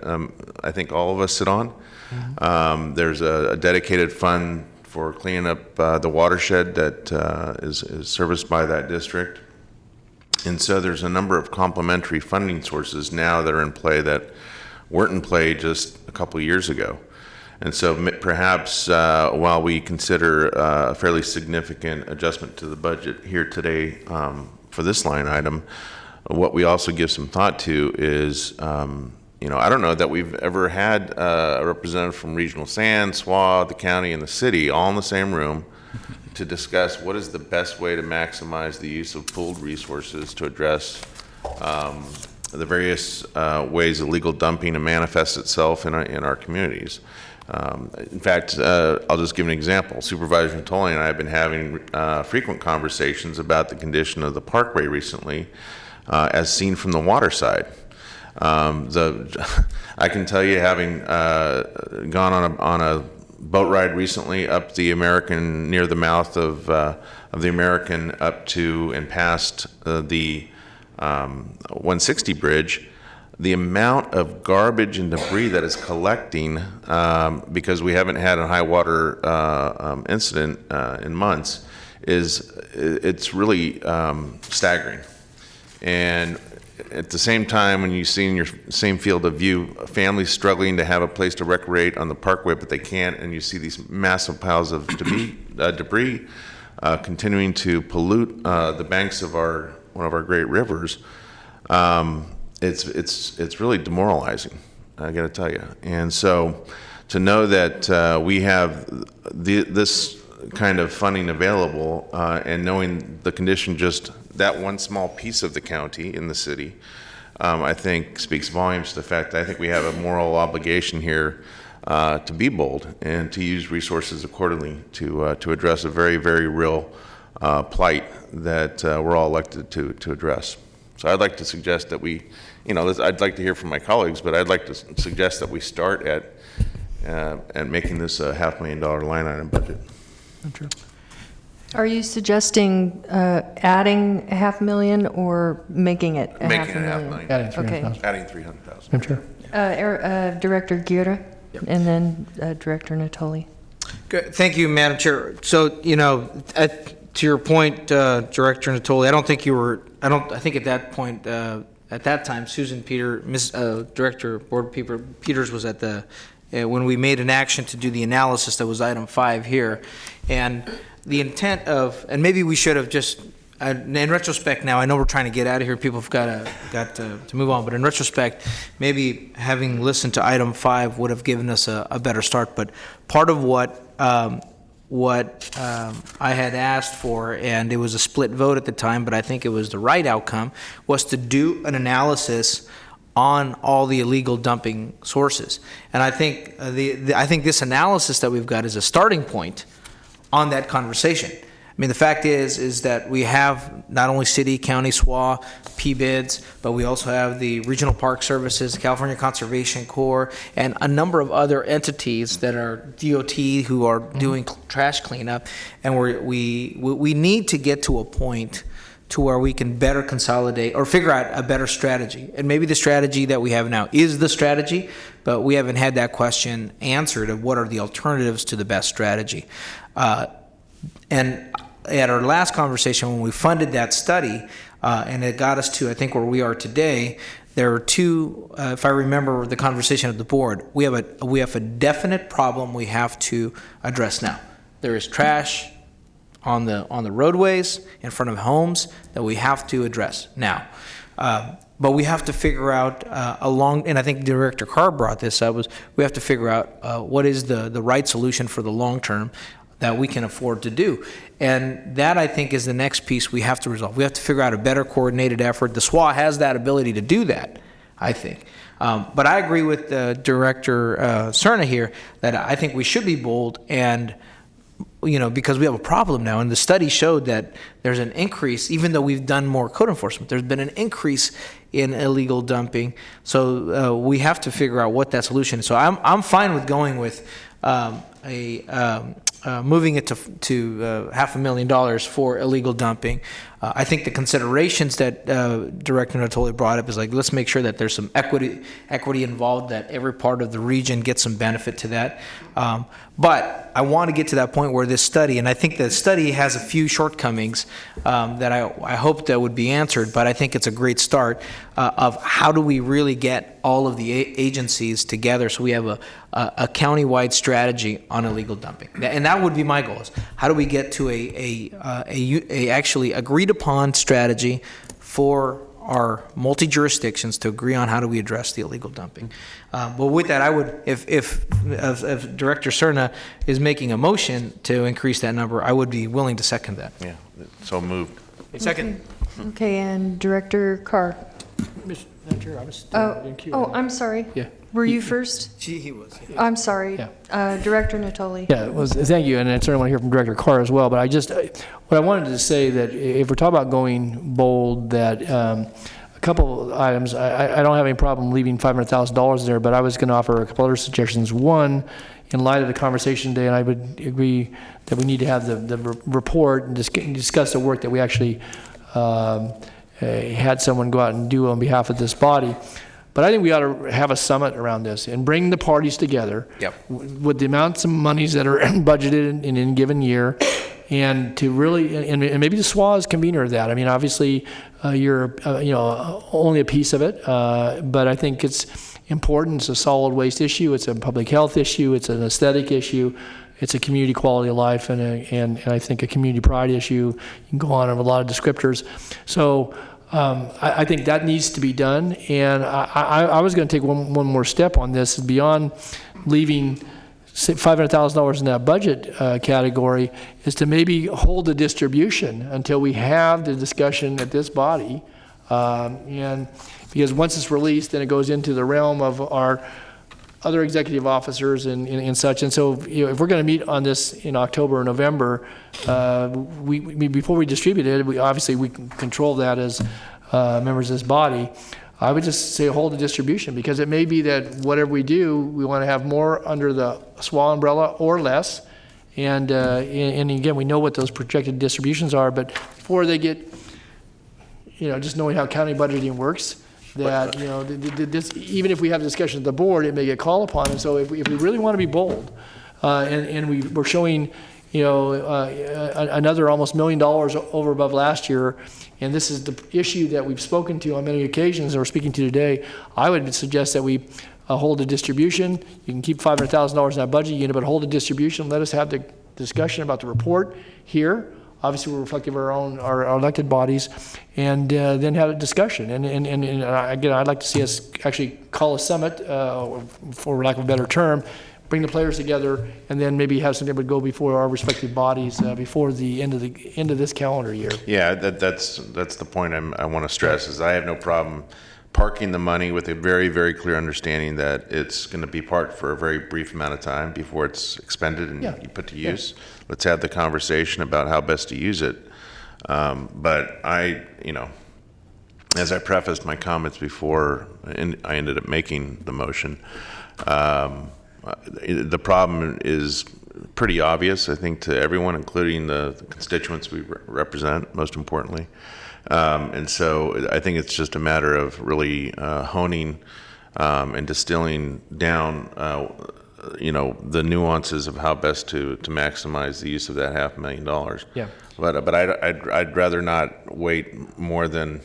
I think all of us sit on. Mm-hmm. There's a dedicated fund for cleaning up the watershed that is serviced by that district. And so there's a number of complementary funding sources now that are in play that weren't in play just a couple of years ago. And so perhaps while we consider a fairly significant adjustment to the budget here today for this line item, what we also give some thought to is, I don't know that we've ever had a representative from Regional Sand, SWA, the county, and the city all in the same room to discuss what is the best way to maximize the use of pooled resources to address the various ways illegal dumping manifests itself in our communities. In fact, I'll just give an example. Supervisor Natoli and I have been having frequent conversations about the condition of the parkway recently, as seen from the water side. I can tell you, having gone on a boat ride recently up the American, near the mouth of the American, up to and past the 160 bridge, the amount of garbage and debris that is collecting because we haven't had a high water incident in months it's really staggering. And at the same time, when you see in your same field of view families struggling to have a place to recreate on the parkway, but they can't, and you see these massive piles of debris continuing to pollute the banks of one of our great rivers, it's really demoralizing, I got to tell you. And so to know that we have this kind of funding available and knowing the condition, just that one small piece of the county in the city, I think speaks volumes to the fact that I think we have a moral obligation here to be bold and to use resources accordingly to address a very, very real plight that we're all elected to address. So I'd like to suggest that we, I'd like to hear from my colleagues, but I'd like to suggest that we start at making this a $500,000 line item budget. Are you suggesting adding $500,000 or making it a Making it $500,000? Adding Okay. $300,000. Adding $300,000. Madam Chair. Director Guerra, and then Director Natoli. Good. Thank you, Madam Chair. So, to your point, Director Natoli, I think at that point, at that time, Susan Director Board Peters was at when we made an action to do the analysis, that was item 5 here. And the intent of, and maybe we should have just in retrospect now, I know we're trying to get out of here, people have got to move on, but in retrospect, maybe having listened to item 5 would have given us a better start, but part of what I had asked for, and it was a split vote at the time, but I think it was the right outcome, was to do an analysis on all the illegal dumping sources. And I think I think this analysis that we've got is a starting point on that conversation. I mean, the fact is that we have not only city, county, SWA, PBIDs, but we also have the Regional Park Services, California Conservation Corps, and a number of other entities that are DOT who are doing trash cleanup. And we need to get to a point to where we can better consolidate or figure out a better strategy. And maybe the strategy that we have now is the strategy, but we haven't had that question answered of what are the alternatives to the best strategy. And at our last conversation, when we funded that study, and it got us to, I think, where we are today, there are two, if I remember the conversation at the board, we have a definite problem we have to address now. There is trash on the roadways in front of homes that we have to address now. But we have to figure out and I think Director Carr brought this up, we have to figure out what is the right solution for the long term that we can afford to do. And that, I think, is the next piece we have to resolve. We have to figure out a better coordinated effort. The SWA has that ability to do that, I think. But I agree with Director Cerna here that I think we should be bold, and because we have a problem now, and the study showed that there's an increase, even though we've done more code enforcement, there's been an increase in illegal dumping. So we have to figure out what that solution is. So I'm fine with going with moving it to $500,000 for illegal dumping. I think the considerations that Director Natoli brought up is like, let's make sure that there's some equity involved, that every part of the region gets some benefit to that. But I want to get to that point where this study, and I think the study has a few shortcomings that I hope that would be answered, but I think it's a great start of how do we really get all of the agencies together so we have a county-wide strategy on illegal dumping. And that would be my goal, is how do we get to a actually agreed upon strategy for our multi-jurisdictions to agree on how do we address the illegal dumping. But with that, I would, if Director Cerna is making a motion to increase that number, I would be willing to second that. Yeah, so moved. Second. Okay, and Director Carr. Madam Chair, I was still in queue. I'm sorry. Yeah. Were you first? He was. I'm sorry. Yeah. Director Natoli. Yeah, thank you, and I certainly want to hear from Director Carr as well, but what I wanted to say that if we're talking about going bold, that a couple items, I don't have any problem leaving $500,000 there, but I was going to offer a couple other suggestions. One, in light of the conversation today, and I would agree that we need to have the report and discuss the work that we actually had someone go out and do on behalf of this body. But I think we ought to have a summit around this and bring the parties together with the amounts of monies that are budgeted in a given year, and to really, and maybe the SWA is convener of that. I mean, obviously, you're only a piece of it, but I think it's important. It's a solid waste issue. It's a public health issue. It's an aesthetic issue. It's a community quality of life, and I think a community pride issue. You can go on with a lot of descriptors. So I think that needs to be done, and I was going to take one more step on this beyond leaving $500,000 in that budget category, is to maybe hold the distribution until we have the discussion at this body, and because once it's released, then it goes into the realm of our other executive officers and such. And so, if we're going to meet on this in October or November, before we distribute it, we can control that as members of this body. I would just say hold the distribution, because it may be that whatever we do, we want to have more under the SWA umbrella or less. And again, we know what those projected distributions are, but before they get, just knowing how county budgeting works, that this, even if we have a discussion at the board, it may get called upon. And so if we really want to be bold, and we're showing another almost $1 million over above last year, and this is the issue that we've spoken to on many occasions, and we're speaking to today, I would suggest that we hold a distribution. You can keep $500,000 in that budget, but hold a distribution. Let us have the discussion about the report here obviously we're reflective of our elected bodies, and then have a discussion. And again, I'd like to see us actually call a summit, for lack of a better term, bring the players together, and then maybe have something that would go before our respective bodies before the end of this calendar year. Yeah, that's the point I want to stress, is I have no problem parking the money with a very, very clear understanding that it's going to be parked for a very brief amount of time before it's expended and you put to use. Let's have the conversation about how best to use it. But as I prefaced my comments before I ended up making the motion, the problem is pretty obvious, I think, to everyone, including the constituents we represent, most importantly. And so I think it's just a matter of really honing and distilling down, the nuances of how best to maximize the use of that $500,000. Yeah. But I'd rather not wait more than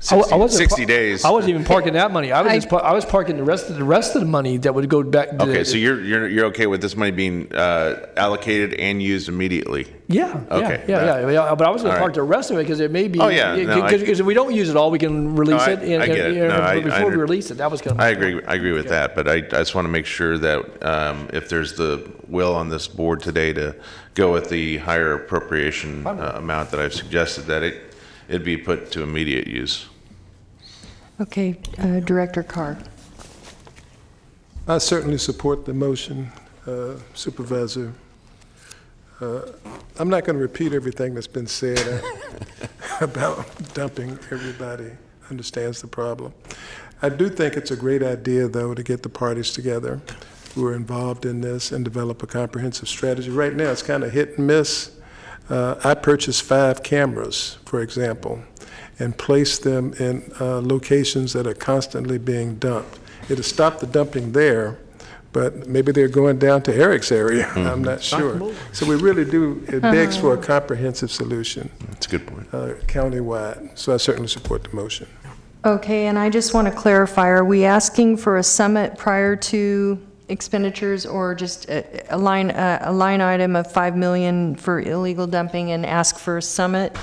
60 days. I wasn't even parking that money. I was parking the rest of the money that would go back. Okay, so you're okay with this money being allocated and used immediately? Yeah. Okay. Yeah. But I was going to All park the rest of it because it may be. Oh, yeah. Because if we don't use it all, we can release it. I get it. Before we release it, that was going to. I agree with that, but I just want to make sure that if there's the will on this board today to go with the higher appropriation amount that I've suggested, that it'd be put to immediate use. Okay, Director Carr. I certainly support the motion, Supervisor. I'm not going to repeat everything that's been said about dumping. Everybody understands the problem. I do think it's a great idea, though, to get the parties together who are involved in this and develop a comprehensive strategy. Right now, it's kind of hit and miss. I purchased 5 cameras, for example, and placed them in locations that are constantly being dumped. It'll stop the dumping there, but maybe they're going down to Eric's area. I'm not sure. So we really do, it begs for a comprehensive solution. That's a good point. Countywide. So I certainly support the motion. Okay, and I just want to clarify, are we asking for a summit prior to expenditures, or just a line item of $5 million for illegal dumping and ask for a summit?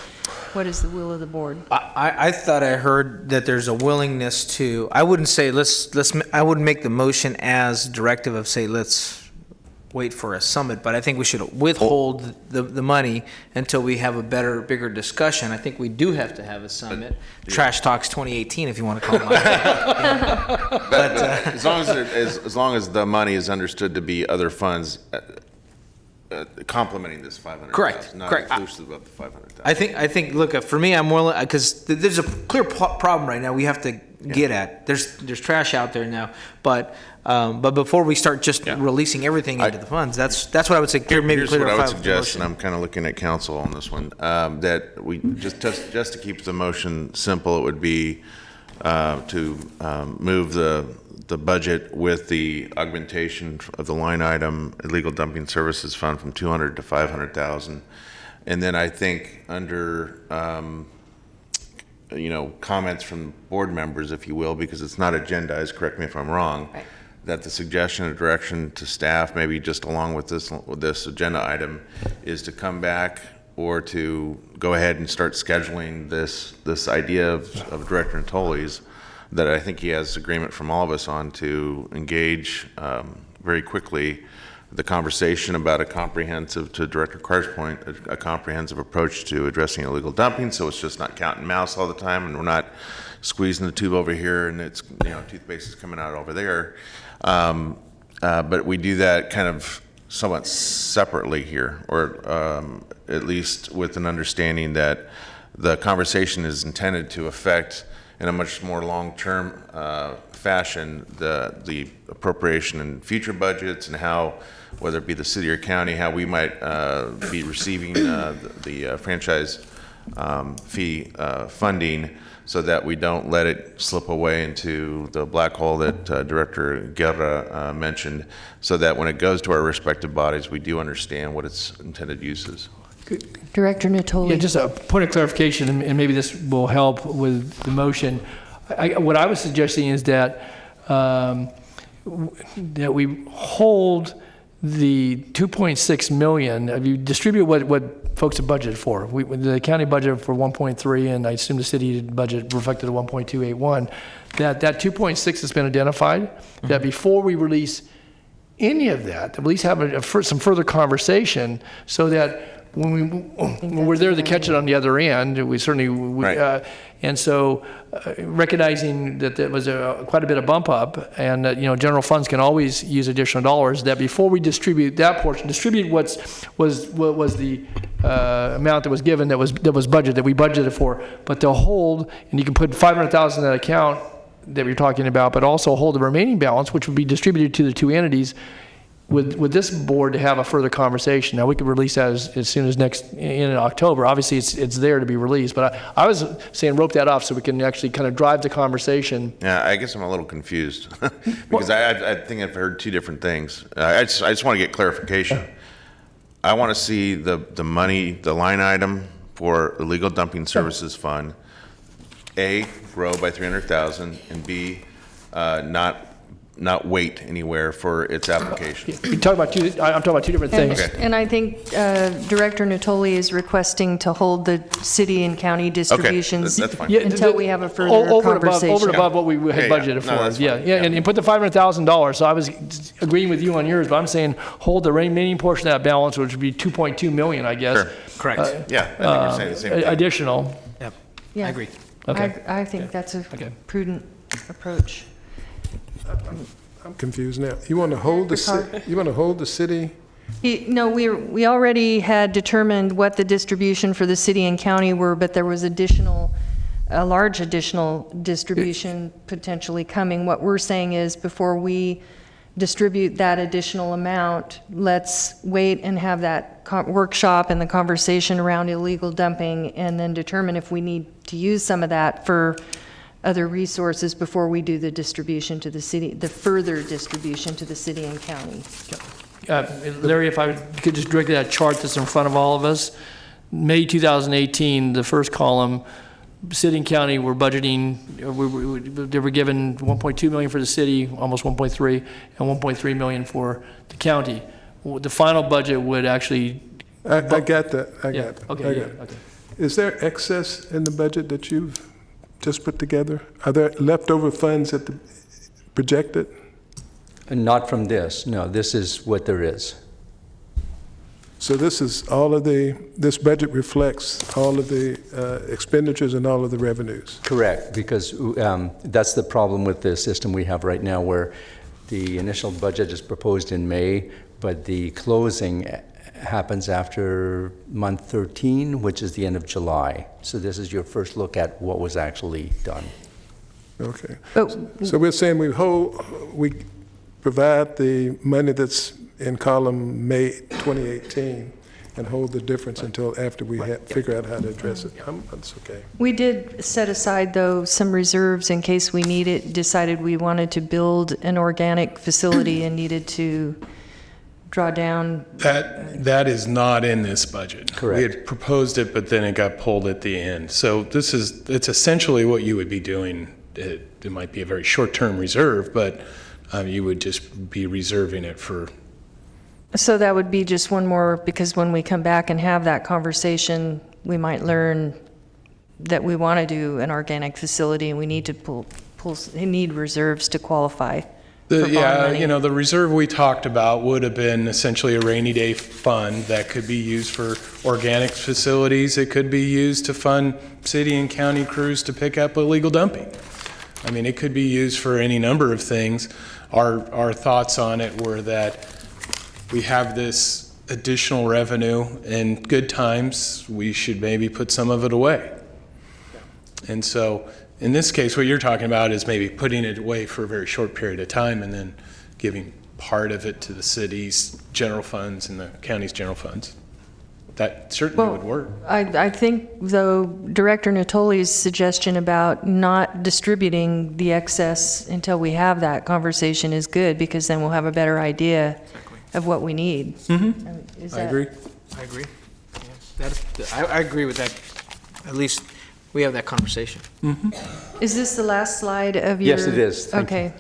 What is the will of the board? I thought I heard that there's a willingness to, I wouldn't say I wouldn't make the motion as directive of say, let's wait for a summit, but I think we should withhold the money until we have a bigger discussion. I think we do have to have a summit. Trash Talks 2018, if you want to call it. But as long as the money is understood to be other funds complementing this $500,000, Correct. not inclusive of the $500,000. I think. Look, for me, I'm willing, because there's a clear problem right now. We have to get at. There's trash out there now, but before we start just releasing everything into the funds, that's what I would say. Here's what I would suggest, and I'm kind of looking at council on this one. That we just to keep the motion simple, it would be to move the budget with the augmentation of the line item illegal dumping services fund from 200 to 500,000, and then I think under comments from board members, if you will, because it's not agendized. Correct me if I'm wrong. Right. That the suggestion or direction to staff, maybe just along with this agenda item, is to come back or to go ahead and start scheduling this idea of Director Natoli's, that I think he has agreement from all of us on, to engage very quickly the conversation about a comprehensive, to Director Carr's point, a comprehensive approach to addressing illegal dumping, so it's just not cat and mouse all the time, and we're not squeezing the tube over here and it's toothpaste is coming out over there. But we do that kind of somewhat separately here, or at least with an understanding that the conversation is intended to affect, in a much more long-term fashion, the appropriation in future budgets, and how, whether it be the city or county, how we might be receiving the franchise fee funding, so that we don't let it slip away into the black hole that Director Guerra mentioned, so that when it goes to our respective bodies, we do understand what its intended use is. Director Natoli. Yeah, just a point of clarification, and maybe this will help with the motion. What I was suggesting is that that we hold the 2.6 million, if you distribute what folks have budgeted for, the county budgeted for 1.3, and I assume the city budget reflected a 1.281, that 2.6 has been identified, that before we release any of that at least have some further conversation so that when we're there to catch it on the other end, we certainly, Right. and so recognizing that there was quite a bit of bump up, and that, general funds can always use additional dollars, that before we distribute that portion, distribute what was the amount that was given, that was budgeted, that we budgeted for, but to hold, and you can put 500,000 in that account that we're talking about, but also hold the remaining balance, which would be distributed to the two entities, with this board to have a further conversation. Now, we could release that as soon as in October. Obviously, it's there to be released, but I was saying rope that off so we can actually kind of drive the conversation. Yeah, I guess I'm a little confused because I think I've heard two different things. I just want to get clarification. I want to see the money, the line item for the legal dumping services fund, A, grow by 300,000, and B, not wait anywhere for its application. I'm talking about two different things. Okay. And I think Director Natoli is requesting to hold the city and county distributions that's fine. Yeah, until we have a further over and conversation. above what we had Yeah, budgeted no, for. that's Yeah, fine. yeah, Yeah. and put the $500,000. So I was agreeing with you on yours, but I'm saying hold the remaining portion of that balance, which would be 2.2 million, I guess. Sure. Correct. Yeah, I think you're saying the same thing. Additional. Yep. Yeah. I agree. Okay. I think that's a Okay. prudent approach. I'm confused now. You want to hold the city? No, we already had determined what the distribution for the city and county were, but there was a large additional distribution potentially coming. What we're saying is before we distribute that additional amount, let's wait and have that workshop and the conversation around illegal dumping, and then determine if we need to use some of that for other resources before we do the distribution to the city, the further distribution to the city and county. Larry, if I could just direct that chart that's in front of all of us. May 2018, the first column, city and county were budgeting, they were given 1.2 million for the city, almost 1.3, and 1.3 million for the county. The final budget would actually... I got that. I Yeah, got that. okay, I yeah, got it. okay. Is there excess in the budget that you've just put together? Are there leftover funds projected? Not from this, no, this is what there is. So this is this budget reflects all of the expenditures and all of the revenues? Correct, because that's the problem with the system we have right now, where the initial budget is proposed in May, but the closing happens after month 13, which is the end of July. So this is your first look at what was actually done. Okay. But So we're saying we provide the money that's in column May 2018 and hold the difference until after we figure out how to address it. That's okay. we did set aside, though, some reserves in case we decided we wanted to build an organic facility and needed to draw down. That is not in this budget. Correct. We had proposed it, but then it got pulled at the end. So it's essentially what you would be doing. It might be a very short-term reserve, but you would just be reserving it for. So that would be just one more, because when we come back and have that conversation, we might learn that we want to do an organic facility and we need to need reserves to qualify. for bond money. The reserve we talked about would have been essentially a rainy day fund that could be used for organic facilities. It could be used to fund city and county crews to pick up illegal dumping. I mean, it could be used for any number of things. Our thoughts on it were that we have this additional revenue. In good times, we should maybe put some of it away. And so in this case, what you're talking about is maybe putting it away for a very short period of time and then giving part of it to the city's general funds and the county's general funds. That certainly would work. I think, though, Director Natoli's suggestion about not distributing the excess until we have that conversation is good, because then we'll have a better idea of what we need. Mm-hmm. I agree. I agree. Yeah, I agree with that. At least we have that conversation. Is this the last slide of your? Yes, it is. Thank Okay.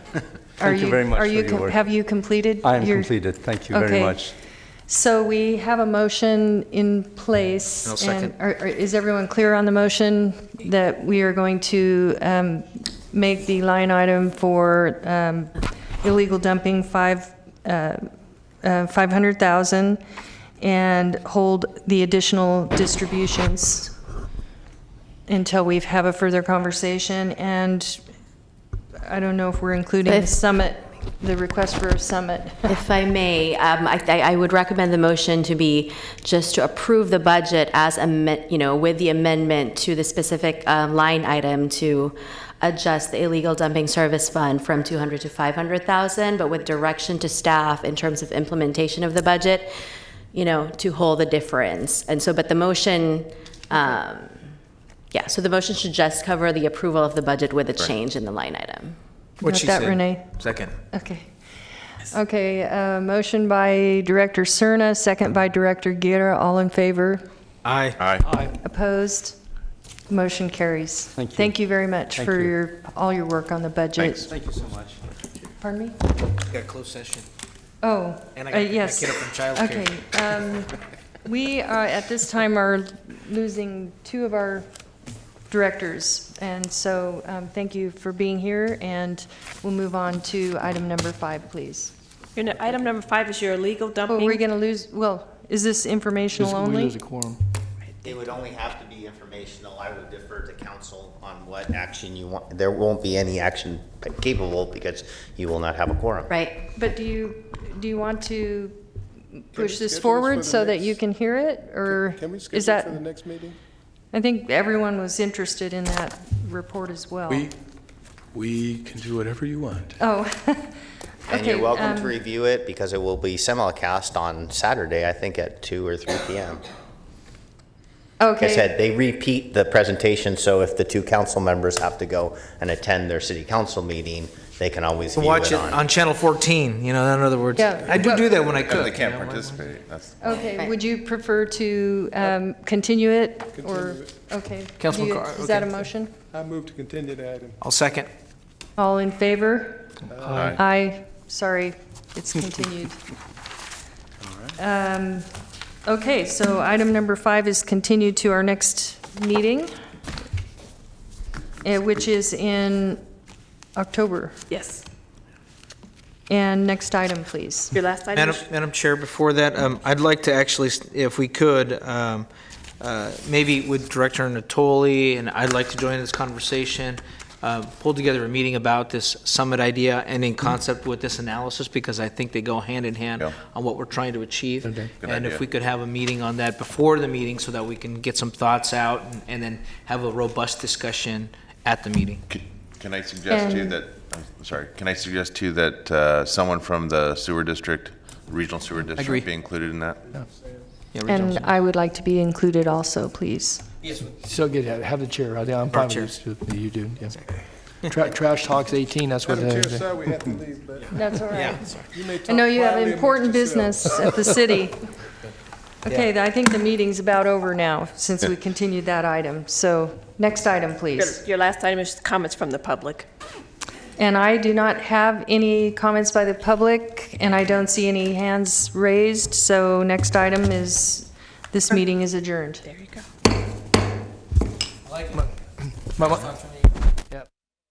Thank you very much for your work. Have you completed? I am your- completed. Thank you very Okay. much. So we have a motion in place. I'll second. And is everyone clear on the motion that we are going to make the line item for illegal dumping 500,000 and hold the additional distributions until we have a further conversation? And I don't know if we're including the summit, the request for a summit. If I may, I would recommend the motion to be just to approve the budget as, with the amendment to the specific line item to adjust the illegal dumping service fund from 200 to 500,000, but with direction to staff in terms of implementation of the budget, to hold the difference. And so, but the motion, so the motion should just cover the approval of the budget with a change in the line item. What Got she that, said. Renee? Second. Okay. Okay, motion by Director Cerna, second by Director Guerra. All in favor? Aye. Aye. Opposed? Motion carries. Thank you. Thank you very much Thank for you. all your work on the budget. Thanks. Thank you so much. Pardon me? Got a closed session. Oh, And I got my yes. kiddo from childcare. Okay. We are, at this time, are losing two of our directors. And so thank you for being here, and we'll move on to item number 5, please. Item number 5 is your illegal Oh, dumping. we're going to lose, well, is this informational We only? lose a quorum. It would only have to be informational. I would defer to council on what action you want. There won't be any action capable because you will not have a quorum. Right. But do you want to push we this schedule forward this for so the that next- you can hear it, or Can we is schedule it that? for the next meeting? I think everyone was interested in that report as well. We can do whatever you want. Oh, And okay. you're welcome to review it because it will be simulcast on Saturday, I think at 2 or 3 p.m. Like I Okay, said, they repeat the presentation, so if the 2 council members have to go and attend their city council meeting, they can always view Watch it it on. on channel 14, in other words. Yeah. I do that when I If cook. they can't participate, that's. okay. Would you prefer to continue it, or, Continue it. okay. Councilman Do Carr, Is that a okay. motion? I move to continue the item. I'll second. All in favor? Aye. Aye, sorry, it's continued. Okay, so item number 5 is continued to our next meeting, which is in October. Yes. And next item, please. Your last item. Madam Chair, before that, I'd like to actually, if we could, maybe with Director Natoli, and I'd like to join this conversation, pull together a meeting about this summit idea and in concept with this analysis, because I think they go hand in hand Yeah. on what we're trying to achieve. Good And if idea. we could have a meeting on that before the meeting so that we can get some thoughts out and then have a robust discussion at the meeting. Can I suggest too And- that, I'm sorry, can I suggest too that someone from the sewer district, regional sewer agree. district be included in that? Yeah, regional. And I would like to be included also, please. So get, have the chair. I'm fine with this, you do, yeah. Trash talks 18, that's what. Madam Chair, sorry we have to leave, but That's all right. Yeah. you may I talk know you have quietly important amongst yourselves. business at the city. Okay, I think the meeting's about over now, since we continued that item. So, next item, please. Your last item is comments from the public. And I do not have any comments by the public, and I don't see any hands raised, so next item is, this meeting is adjourned. There you go. My-